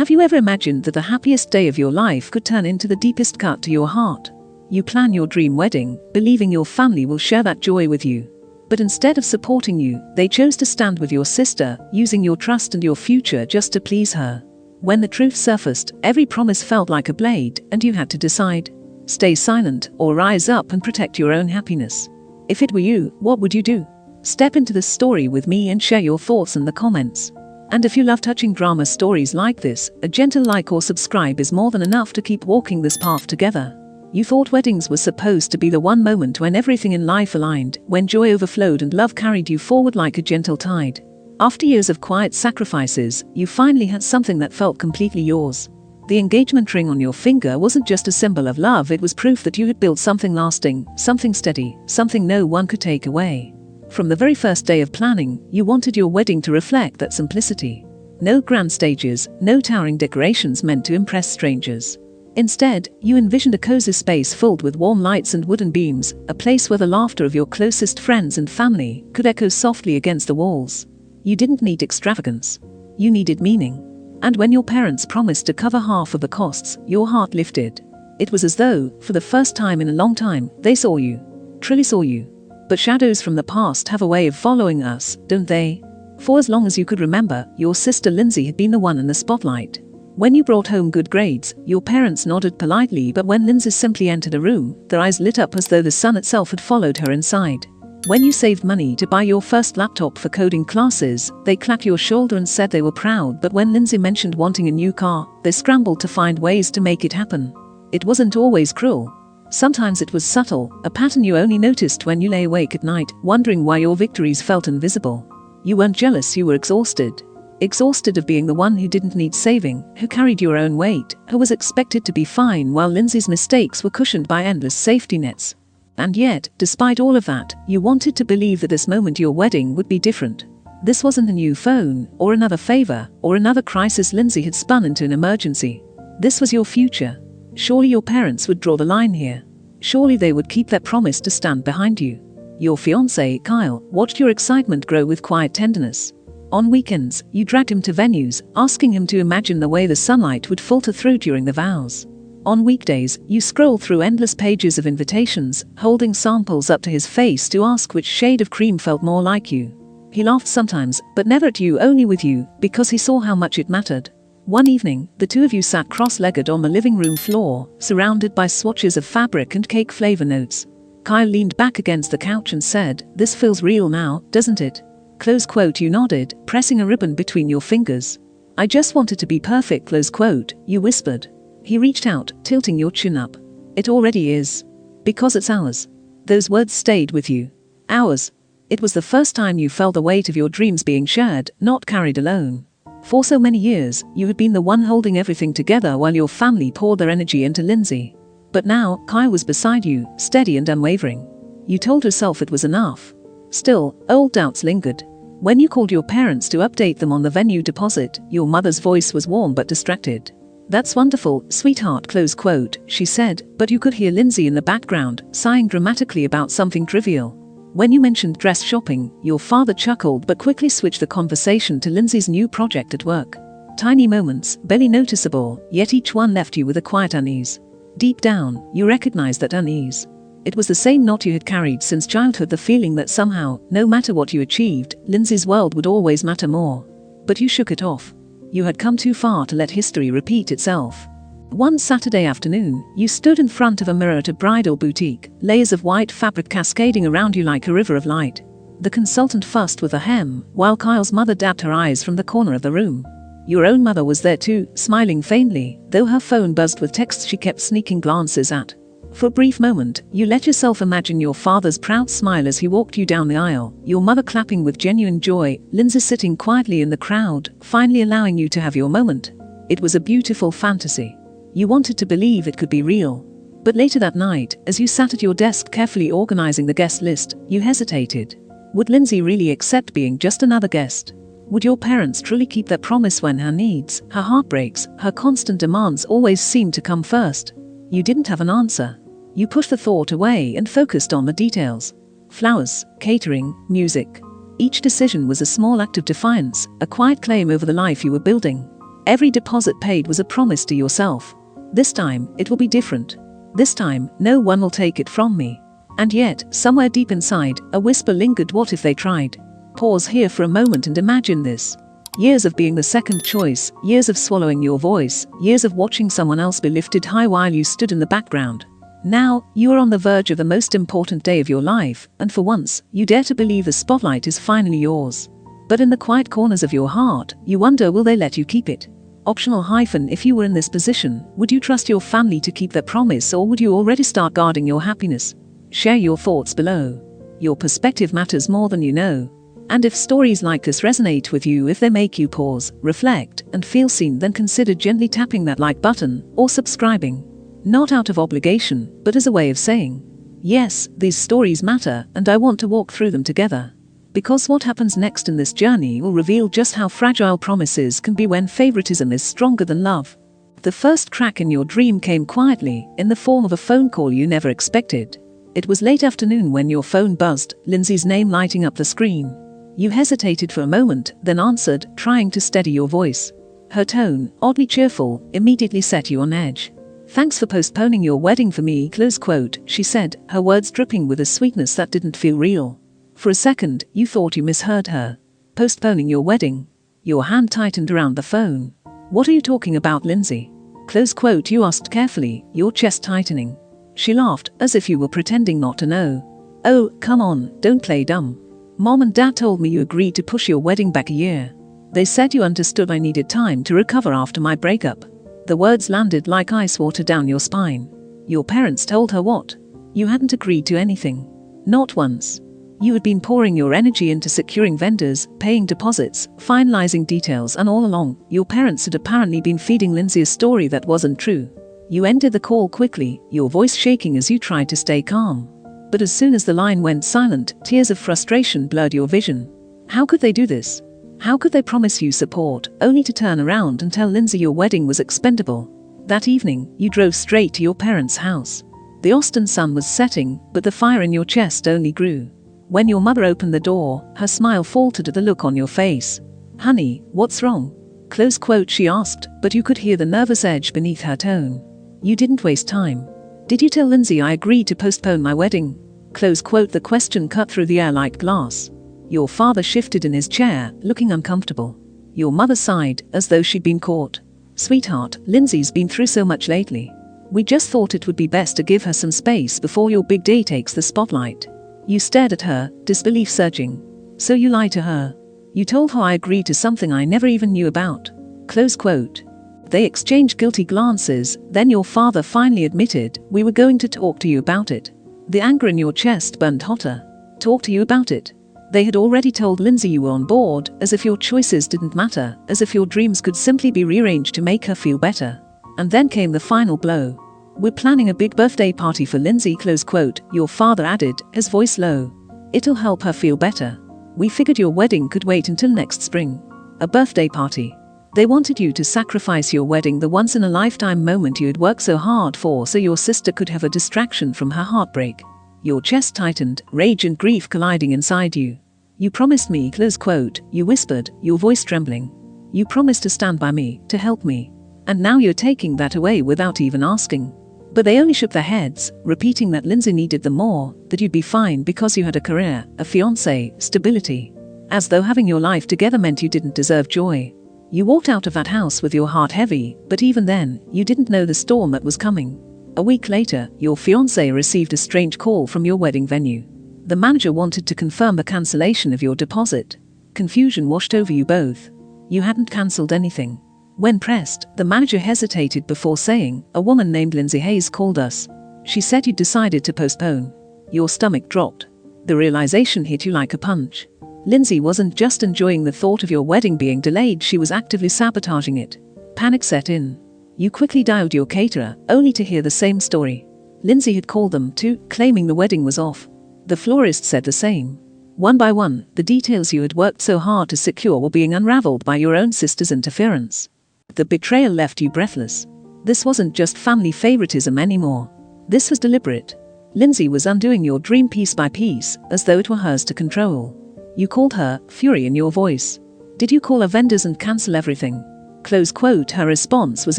Have you ever imagined that the happiest day of your life could turn into the deepest cut to your heart? You plan your dream wedding, believing your family will share that joy with you. But instead of supporting you, they chose to stand with your sister, using your trust and your future just to please her. When the truth surfaced, every promise felt like a blade, and you had to decide: stay silent or rise up and protect your own happiness. If it were you, what would you do? Step into this story with me and share your thoughts in the comments. And if you love touching drama stories like this, a gentle like or subscribe is more than enough to keep walking this path together. You thought weddings were supposed to be the one moment when everything in life aligned, when joy overflowed and love carried you forward like a gentle tide. After years of quiet sacrifices, you finally had something that felt completely yours. The engagement ring on your finger wasn't just a symbol of love, it was proof that you had built something lasting, something steady, something no one could take away. From the very first day of planning, you wanted your wedding to reflect that simplicity. No grand stages, no towering decorations meant to impress strangers. Instead, you envisioned a cozy space filled with warm lights and wooden beams, a place where the laughter of your closest friends and family could echo softly against the walls. You didn't need extravagance. You needed meaning. And when your parents promised to cover half of the costs, your heart lifted. It was as though, for the first time in a long time, they saw you. Truly saw you. But shadows from the past have a way of following us, don't they? For as long as you could remember, your sister Lindsay had been the one in the spotlight. When you brought home good grades, your parents nodded politely, but when Lindsay simply entered a room, their eyes lit up as though the sun itself had followed her inside. When you saved money to buy your first laptop for coding classes, they clapped your shoulder and said they were proud, but when Lindsay mentioned wanting a new car, they scrambled to find ways to make it happen. It wasn't always cruel. Sometimes it was subtle, a pattern you only noticed when you lay awake at night, wondering why your victories felt invisible. You weren't jealous, you were exhausted. Exhausted of being the one who didn't need saving, who carried your own weight, who was expected to be fine while Lindsay's mistakes were cushioned by endless safety nets. And yet, despite all of that, you wanted to believe that this moment, your wedding, would be different. This wasn't a new phone, or another favor, or another crisis Lindsay had spun into an emergency. This was your future. Surely your parents would draw the line here. Surely they would keep their promise to stand behind you. Your fiancé, Kyle, watched your excitement grow with quiet tenderness. On weekends, you dragged him to venues, asking him to imagine the way the sunlight would filter through during the vows. On weekdays, you scrolled through endless pages of invitations, holding samples up to his face to ask which shade of cream felt more like you. He laughed sometimes, but never at you, only with you, because he saw how much it mattered. One evening, the two of you sat cross-legged on the living room floor, surrounded by swatches of fabric and cake flavor notes. Kyle leaned back against the couch and said, "This feels real now, doesn't it?" Close quote. You nodded, pressing a ribbon between your fingers. "I just want it to be perfect," close quote, you whispered. He reached out, tilting your chin up. "It already is. Because it's ours." Those words stayed with you. Ours. It was the first time you felt the weight of your dreams being shared, not carried alone. For so many years, you had been the one holding everything together while your family poured their energy into Lindsay. But now, Kyle was beside you, steady and unwavering. You told yourself it was enough. Still, old doubts lingered. When you called your parents to update them on the venue deposit, your mother's voice was warm but distracted. "That's wonderful, sweetheart," close quote, she said, but you could hear Lindsay in the background, sighing dramatically about something trivial. When you mentioned dress shopping, your father chuckled but quickly switched the conversation to Lindsay's new project at work. Tiny moments, barely noticeable, yet each one left you with a quiet unease. Deep down, you recognized that unease. It was the same knot you had carried since childhood, the feeling that somehow, no matter what you achieved, Lindsay's world would always matter more. But you shook it off. You had come too far to let history repeat itself. One Saturday afternoon, you stood in front of a mirror at a bridal boutique, layers of white fabric cascading around you like a river of light. The consultant fussed with a hem, while Kyle's mother dabbed her eyes from the corner of the room. Your own mother was there too, smiling faintly, though her phone buzzed with texts she kept sneaking glances at. For a brief moment, you let yourself imagine your father's proud smile as he walked you down the aisle, your mother clapping with genuine joy, Lindsay sitting quietly in the crowd, finally allowing you to have your moment. It was a beautiful fantasy. You wanted to believe it could be real. But later that night, as you sat at your desk carefully organizing the guest list, you hesitated. Would Lindsay really accept being just another guest? Would your parents truly keep their promise when her needs, her heartbreaks, her constant demands always seemed to come first? You didn't have an answer. You pushed the thought away and focused on the details. Flowers, catering, music. Each decision was a small act of defiance, a quiet claim over the life you were building. Every deposit paid was a promise to yourself. This time, it will be different. This time, no one will take it from me. And yet, somewhere deep inside, a whisper lingered. What if they tried? Pause here for a moment and imagine this. Years of being the second choice, years of swallowing your voice, years of watching someone else be lifted high while you stood in the background. Now, you are on the verge of the most important day of your life, and for once, you dare to believe the spotlight is finally yours. But in the quiet corners of your heart, you wonder, will they let you keep it? Optional hyphen: if you were in this position, would you trust your family to keep their promise, or would you already start guarding your happiness? Share your thoughts below. Your perspective matters more than you know. And if stories like this resonate with you, if they make you pause, reflect, and feel seen, then consider gently tapping that like button or subscribing. Not out of obligation, but as a way of saying, yes, these stories matter, and I want to walk through them together. Because what happens next in this journey will reveal just how fragile promises can be when favoritism is stronger than love. The first crack in your dream came quietly, in the form of a phone call you never expected. It was late afternoon when your phone buzzed, Lindsay's name lighting up the screen. You hesitated for a moment, then answered, trying to steady your voice. Her tone, oddly cheerful, immediately set you on edge. "Thanks for postponing your wedding for me," close quote, she said, her words dripping with a sweetness that didn't feel real. For a second, you thought you misheard her. Postponing your wedding? Your hand tightened around the phone. "What are you talking about, Lindsay?" Close quote, you asked carefully, your chest tightening. She laughed, as if you were pretending not to know. "Oh, come on, don't play dumb. Mom and Dad told me you agreed to push your wedding back a year. They said you understood I needed time to recover after my breakup." The words landed like ice water down your spine. Your parents told her what? You hadn't agreed to anything. Not once. You had been pouring your energy into securing vendors, paying deposits, finalizing details, and all along, your parents had apparently been feeding Lindsay a story that wasn't true. You ended the call quickly, your voice shaking as you tried to stay calm. But as soon as the line went silent, tears of frustration blurred your vision. How could they do this? How could they promise you support, only to turn around and tell Lindsay your wedding was expendable? That evening, you drove straight to your parents' house. The Austin sun was setting, but the fire in your chest only grew. When your mother opened the door, her smile faltered at the look on your face. "Honey, what's wrong?" Close quote, she asked, but you could hear the nervous edge beneath her tone. You didn't waste time. "Did you tell Lindsay I agreed to postpone my wedding?" Close quote, the question cut through the air like glass. Your father shifted in his chair, looking uncomfortable. Your mother sighed, as though she'd been caught. "Sweetheart, Lindsay's been through so much lately. We just thought it would be best to give her some space before your big day takes the spotlight." You stared at her, disbelief surging. "So you lied to her? You told her I agreed to something I never even knew about?" Close quote. They exchanged guilty glances, then your father finally admitted, "We were going to talk to you about it." The anger in your chest burned hotter. Talk to you about it? They had already told Lindsay you were on board, as if your choices didn't matter, as if your dreams could simply be rearranged to make her feel better. And then came the final blow. "We're planning a big birthday party for Lindsay," close quote, your father added, his voice low. "It'll help her feel better. We figured your wedding could wait until next spring." A birthday party. They wanted you to sacrifice your wedding, the once-in-a-lifetime moment you had worked so hard for, so your sister could have a distraction from her heartbreak. Your chest tightened, rage and grief colliding inside you. "You promised me," close quote, you whispered, your voice trembling. "You promised to stand by me, to help me. And now you're taking that away without even asking." But they only shook their heads, repeating that Lindsay needed them more, that you'd be fine because you had a career, a fiancé, stability. As though having your life together meant you didn't deserve joy. You walked out of that house with your heart heavy, but even then, you didn't know the storm that was coming. A week later, your fiancé received a strange call from your wedding venue. The manager wanted to confirm the cancellation of your deposit. Confusion washed over you both. You hadn't cancelled anything. When pressed, the manager hesitated before saying, "A woman named Lindsay Hayes called us. She said you'd decided to postpone." Your stomach dropped. The realization hit you like a punch. Lindsay wasn't just enjoying the thought of your wedding being delayed, she was actively sabotaging it. Panic set in. You quickly dialed your caterer, only to hear the same story. Lindsay had called them too, claiming the wedding was off. The florist said the same. One by one, the details you had worked so hard to secure were being unraveled by your own sister's interference. The betrayal left you breathless. This wasn't just family favoritism anymore. This was deliberate. Lindsay was undoing your dream piece by piece, as though it were hers to control. You called her, fury in your voice. Did you call her vendors and cancel everything? Close quote. Her response was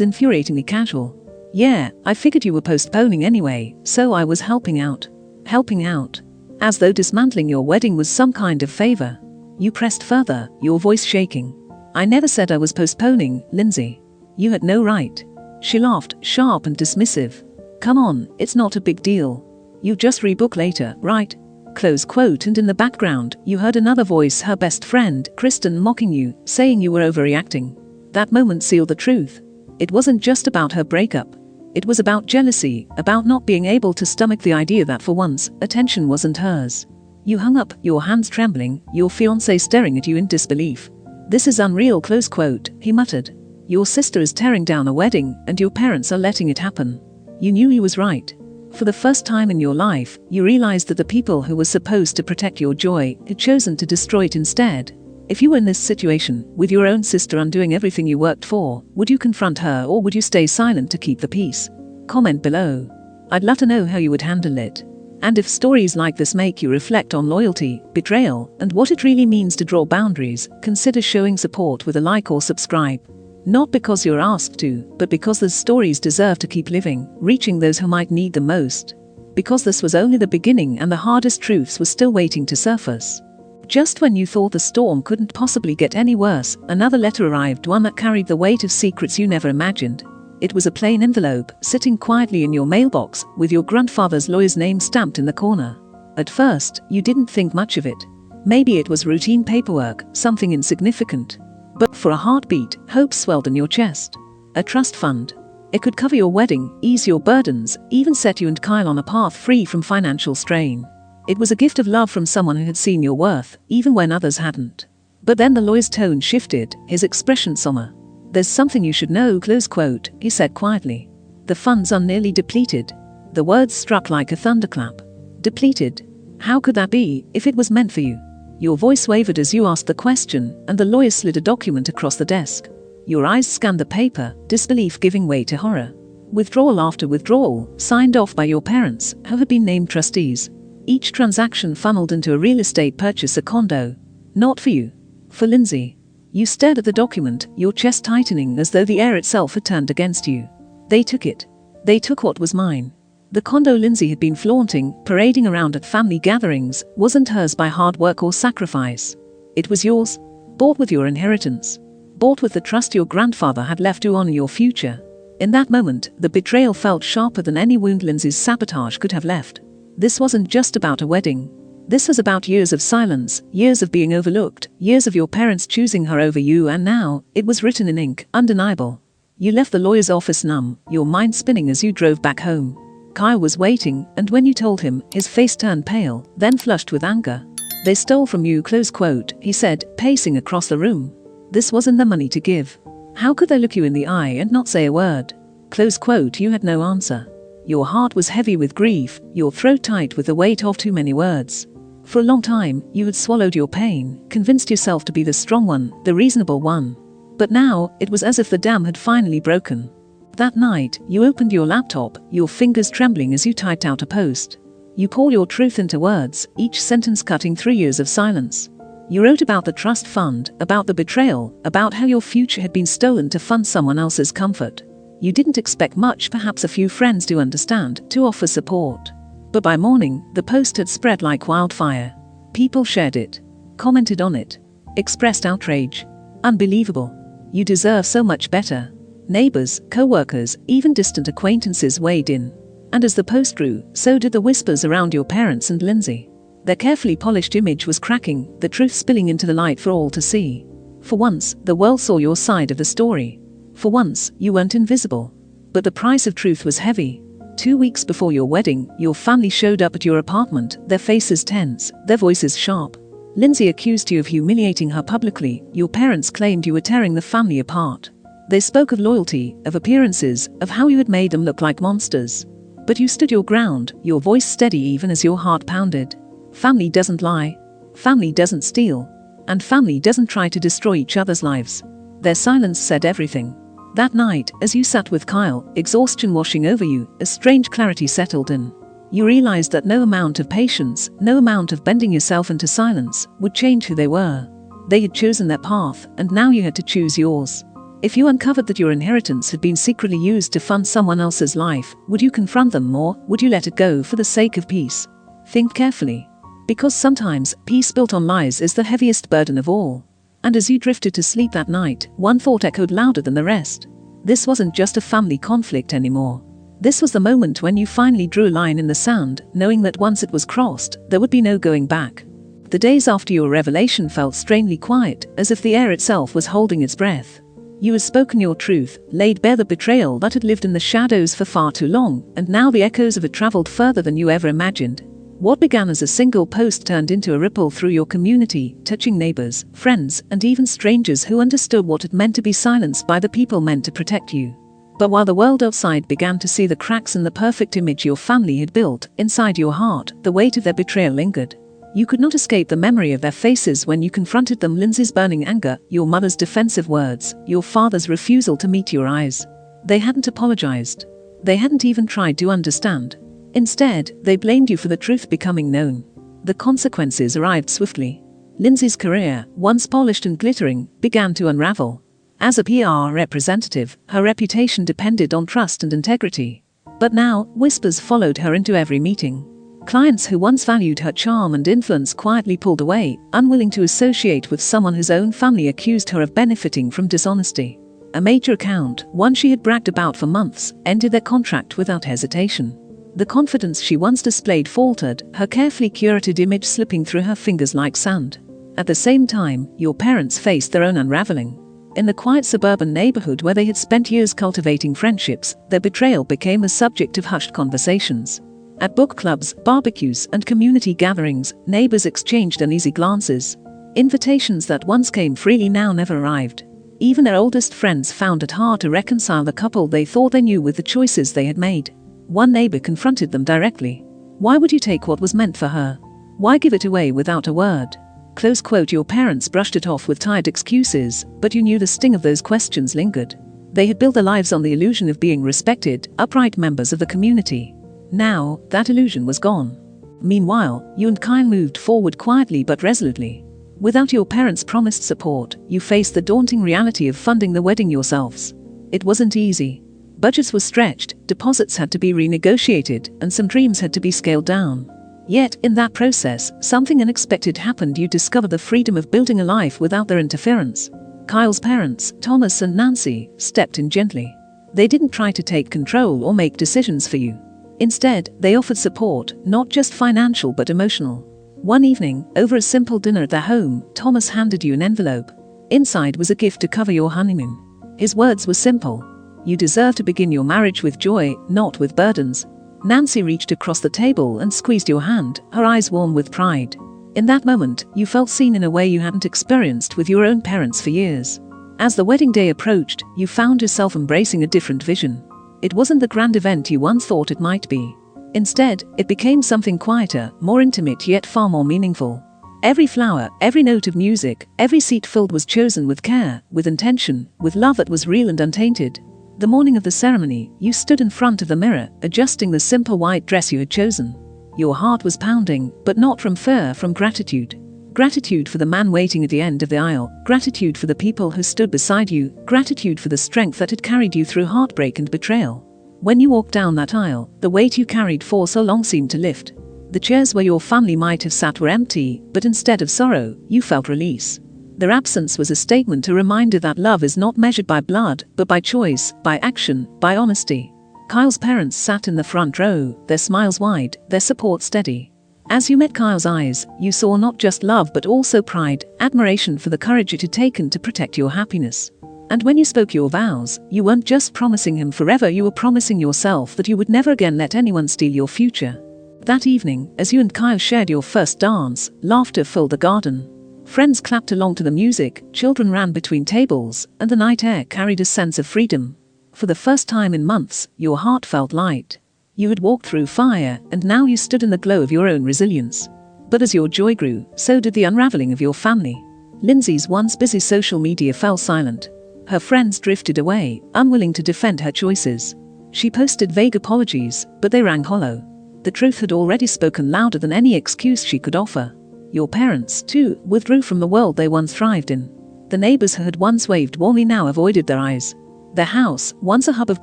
infuriatingly casual. Yeah, I figured you were postponing anyway, so I was helping out. Helping out. As though dismantling your wedding was some kind of favor. You pressed further, your voice shaking. I never said I was postponing, Lindsay. You had no right. She laughed, sharp and dismissive. Come on, it's not a big deal. You just rebook later, right? Close quote. And in the background, you heard another voice, her best friend, Kristen, mocking you, saying you were overreacting. That moment sealed the truth. It wasn't just about her breakup. It was about jealousy, about not being able to stomach the idea that for once, attention wasn't hers. You hung up, your hands trembling, your fiancé staring at you in disbelief. This is unreal, close quote, he muttered. Your sister is tearing down a wedding, and your parents are letting it happen. You knew he was right. For the first time in your life, you realized that the people who were supposed to protect your joy had chosen to destroy it instead. If you were in this situation, with your own sister undoing everything you worked for, would you confront her or would you stay silent to keep the peace? Comment below. I'd love to know how you would handle it. And if stories like this make you reflect on loyalty, betrayal, and what it really means to draw boundaries, consider showing support with a like or subscribe. Not because you're asked to, but because the stories deserve to keep living, reaching those who might need them most. Because this was only the beginning and the hardest truths were still waiting to surface. Just when you thought the storm couldn't possibly get any worse, another letter arrived, one that carried the weight of secrets you never imagined. It was a plain envelope, sitting quietly in your mailbox, with your grandfather's lawyer's name stamped in the corner. At first, you didn't think much of it. Maybe it was routine paperwork, something insignificant. But for a heartbeat, hope swelled in your chest. A trust fund. It could cover your wedding, ease your burdens, even set you and Kyle on a path free from financial strain. It was a gift of love from someone who had seen your worth, even when others hadn't. But then the lawyer's tone shifted, his expression somber. There's something you should know, close quote, he said quietly. The funds are nearly depleted. The words struck like a thunderclap. Depleted? How could that be, if it was meant for you? Your voice wavered as you asked the question, and the lawyer slid a document across the desk. Your eyes scanned the paper, disbelief giving way to horror. Withdrawal after withdrawal, signed off by your parents, who had been named trustees. Each transaction funneled into a real estate purchase, a condo. Not for you. For Lindsay. You stared at the document, your chest tightening as though the air itself had turned against you. They took it. They took what was mine. The condo Lindsay had been flaunting, parading around at family gatherings, wasn't hers by hard work or sacrifice. It was yours. Bought with your inheritance. Bought with the trust your grandfather had left to honor your future. In that moment, the betrayal felt sharper than any wound Lindsay's sabotage could have left. This wasn't just about a wedding. This was about years of silence, years of being overlooked, years of your parents choosing her over you, and now, it was written in ink, undeniable. You left the lawyer's office numb, your mind spinning as you drove back home. Kyle was waiting, and when you told him, his face turned pale, then flushed with anger. They stole from you, close quote, he said, pacing across the room. This wasn't the money to give. How could they look you in the eye and not say a word? Close quote. You had no answer. Your heart was heavy with grief, your throat tight with the weight of too many words. For a long time, you had swallowed your pain, convinced yourself to be the strong one, the reasonable one. But now, it was as if the dam had finally broken. That night, you opened your laptop, your fingers trembling as you typed out a post. You poured your truth into words, each sentence cutting 3 years of silence. You wrote about the trust fund, about the betrayal, about how your future had been stolen to fund someone else's comfort. You didn't expect much, perhaps a few friends to understand, to offer support. But by morning, the post had spread like wildfire. People shared it, commented on it, expressed outrage. Unbelievable. You deserve so much better. Neighbors, co-workers, even distant acquaintances weighed in. And as the post grew, so did the whispers around your parents and Lindsay. Their carefully polished image was cracking, the truth spilling into the light for all to see. For once, the world saw your side of the story. For once, you weren't invisible. But the price of truth was heavy. 2 weeks before your wedding, your family showed up at your apartment, their faces tense, their voices sharp. Lindsay accused you of humiliating her publicly, your parents claimed you were tearing the family apart. They spoke of loyalty, of appearances, of how you had made them look like monsters. But you stood your ground, your voice steady even as your heart pounded. Family doesn't lie. Family doesn't steal. And family doesn't try to destroy each other's lives. Their silence said everything. That night, as you sat with Kyle, exhaustion washing over you, a strange clarity settled in. You realized that no amount of patience, no amount of bending yourself into silence, would change who they were. They had chosen their path, and now you had to choose yours. If you uncovered that your inheritance had been secretly used to fund someone else's life, would you confront them, or would you let it go for the sake of peace? Think carefully. Because sometimes, peace built on lies is the heaviest burden of all. And as you drifted to sleep that night, one thought echoed louder than the rest. This wasn't just a family conflict anymore. This was the moment when you finally drew a line in the sand, knowing that once it was crossed, there would be no going back. The days after your revelation felt strangely quiet, as if the air itself was holding its breath. You had spoken your truth, laid bare the betrayal that had lived in the shadows for far too long, and now the echoes of it traveled further than you ever imagined. What began as a single post turned into a ripple through your community, touching neighbors, friends, and even strangers who understood what it meant to be silenced by the people meant to protect you. But while the world outside began to see the cracks in the perfect image your family had built, inside your heart, the weight of their betrayal lingered. You could not escape the memory of their faces when you confronted them: Lindsay's burning anger, your mother's defensive words, your father's refusal to meet your eyes. They hadn't apologized. They hadn't even tried to understand. Instead, they blamed you for the truth becoming known. The consequences arrived swiftly. Lindsay's career, once polished and glittering, began to unravel. As a PR representative, her reputation depended on trust and integrity. But now, whispers followed her into every meeting. Clients who once valued her charm and influence quietly pulled away, unwilling to associate with someone whose own family accused her of benefiting from dishonesty. A major account, one she had bragged about for months, ended their contract without hesitation. The confidence she once displayed faltered, her carefully curated image slipping through her fingers like sand. At the same time, your parents faced their own unraveling. In the quiet suburban neighborhood where they had spent years cultivating friendships, their betrayal became the subject of hushed conversations. At book clubs, barbecues, and community gatherings, neighbors exchanged uneasy glances. Invitations that once came freely now never arrived. Even their oldest friends found it hard to reconcile the couple they thought they knew with the choices they had made. One neighbor confronted them directly. Why would you take what was meant for her? Why give it away without a word? Close quote. Your parents brushed it off with tired excuses, but you knew the sting of those questions lingered. They had built their lives on the illusion of being respected, upright members of the community. Now, that illusion was gone. Meanwhile, you and Kyle moved forward quietly but resolutely. Without your parents' promised support, you faced the daunting reality of funding the wedding yourselves. It wasn't easy. Budgets were stretched, deposits had to be renegotiated, and some dreams had to be scaled down. Yet, in that process, something unexpected happened. You discovered the freedom of building a life without their interference. Kyle's parents, Thomas and Nancy, stepped in gently. They didn't try to take control or make decisions for you. Instead, they offered support, not just financial but emotional. One evening, over a simple dinner at their home, Thomas handed you an envelope. Inside was a gift to cover your honeymoon. His words were simple. You deserve to begin your marriage with joy, not with burdens. Nancy reached across the table and squeezed your hand, her eyes warm with pride. In that moment, you felt seen in a way you hadn't experienced with your own parents for years. As the wedding day approached, you found yourself embracing a different vision. It wasn't the grand event you once thought it might be. Instead, it became something quieter, more intimate yet far more meaningful. Every flower, every note of music, every seat filled was chosen with care, with intention, with love that was real and untainted. The morning of the ceremony, you stood in front of the mirror, adjusting the simple white dress you had chosen. Your heart was pounding, but not from fear, from gratitude. Gratitude for the man waiting at the end of the aisle, gratitude for the people who stood beside you, gratitude for the strength that had carried you through heartbreak and betrayal. When you walked down that aisle, the weight you carried for so long seemed to lift. The chairs where your family might have sat were empty, but instead of sorrow, you felt release. Their absence was a statement, a reminder that love is not measured by blood, but by choice, by action, by honesty. Kyle's parents sat in the front row, their smiles wide, their support steady. As you met Kyle's eyes, you saw not just love but also pride, admiration for the courage it had taken to protect your happiness. And when you spoke your vows, you weren't just promising him forever, you were promising yourself that you would never again let anyone steal your future. That evening, as you and Kyle shared your first dance, laughter filled the garden. Friends clapped along to the music, children ran between tables, and the night air carried a sense of freedom. For the first time in months, your heart felt light. You had walked through fire, and now you stood in the glow of your own resilience. But as your joy grew, so did the unraveling of your family. Lindsay's once busy social media fell silent. Her friends drifted away, unwilling to defend her choices. She posted vague apologies, but they rang hollow. The truth had already spoken louder than any excuse she could offer. Your parents, too, withdrew from the world they once thrived in. The neighbors who had once waved warmly now avoided their eyes. Their house, once a hub of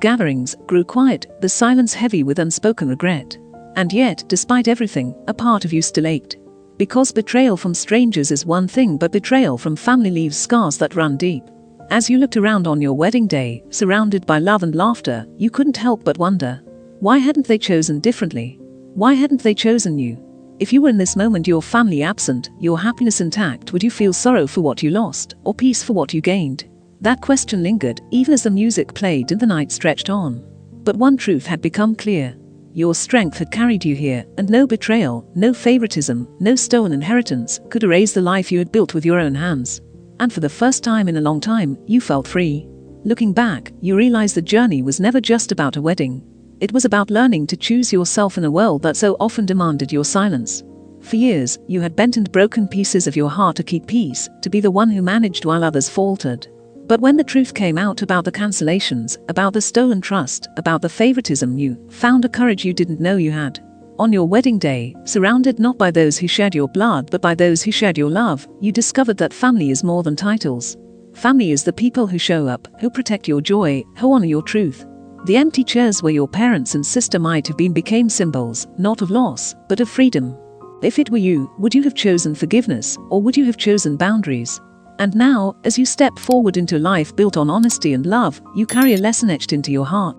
gatherings, grew quiet, the silence heavy with unspoken regret. And yet, despite everything, a part of you still ached. Because betrayal from strangers is one thing, but betrayal from family leaves scars that run deep. As you looked around on your wedding day, surrounded by love and laughter, you couldn't help but wonder, why hadn't they chosen differently? Why hadn't they chosen you? If you were in this moment, your family absent, your happiness intact, would you feel sorrow for what you lost, or peace for what you gained? That question lingered, even as the music played and the night stretched on. But one truth had become clear. Your strength had carried you here, and no betrayal, no favoritism, no stolen inheritance could erase the life you had built with your own hands. And for the first time in a long time, you felt free. Looking back, you realized the journey was never just about a wedding. It was about learning to choose yourself in a world that so often demanded your silence. For years, you had bent and broken pieces of your heart to keep peace, to be the one who managed while others faltered. But when the truth came out about the cancellations, about the stolen trust, about the favoritism, you found a courage you didn't know you had. On your wedding day, surrounded not by those who shared your blood but by those who shared your love, you discovered that family is more than titles. Family is the people who show up, who protect your joy, who honor your truth. The empty chairs where your parents and sister might have been became symbols, not of loss, but of freedom. If it were you, would you have chosen forgiveness, or would you have chosen boundaries? And now, as you step forward into a life built on honesty and love, you carry a lesson etched into your heart.